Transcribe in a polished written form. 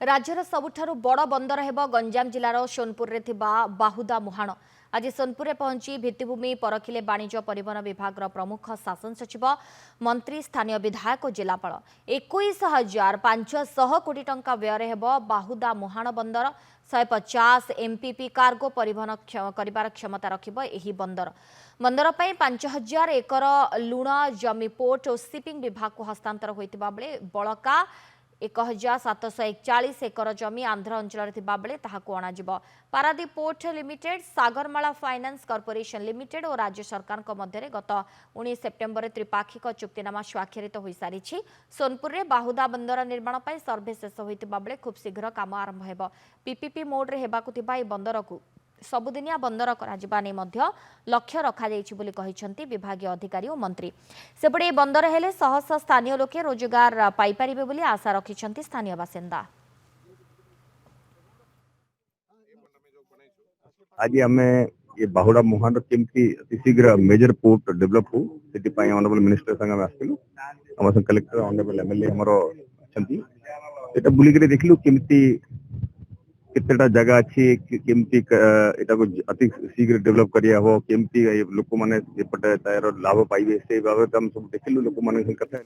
राज्यर सबुठारु बड़ बंदर हेब गंजाम जिलार सोनपुर रे थिबा बाहुदा मुहाण। आज सोनपुर में पहुंची भित्तिभूमि परखिले वाणिज्य परिवहन विभाग प्रमुख शासन सचिव मंत्री स्थानीय विधायक और जिलापाल। 21,500 कोटी टंका व्यय हेब बाहुदा मुहाण बंदर। 150 एमपीपी कार्गो परिवहन करिबार क्षमता रखिब एही बंदर। बंदर पई 5,000 एकर लुण जमी पोर्ट और शिपिंग विभाग को हस्तांतर होइतिबा बेले बळका 1,741 एकर जमी आंध्र अंचल बेले अणाजिब। Paradip port limited, Sagarmala finance corporation limited और राज्य सरकार मध्य गत 19 सेप्टेम्बर त्रिपाक्षिक चुक्तिनामा स्वाक्षरित हो सारी। सोनपुर में बाहुदा बंदर निर्माण पर सर्वे शेष होता बेले खूब शीघ्र काम आरंभ हो। पीपीपी मोड्रे होगा बंदर को सबुदिनिया बंदर लक्ष्य रखा विभागीय अधिकारी और मंत्री। सेपटे बंदर हेले शह शह स्थानीय लोके रोजगार पाइपारिबे बोली आशा रखिछंती स्थानीय बासिंदा। आज आम ये बाहुड़ा मुहान केमती अति शीघ्र मेजर पोर्ट डेवलप हो ऑनरेबल मिनिस्टर संग आसलु आम संग कलेक्टर ऑनरेबल एमएलए हमर अछंती एटा बुली करे देखलु केमती कितना जगह अच्छी केमती एटा को अति शीघ्र डेवलप करिया हो केमती लोक माने एपटे तार लाभ पाइबे से बाबत हम सब देखलु लोक माने कथा।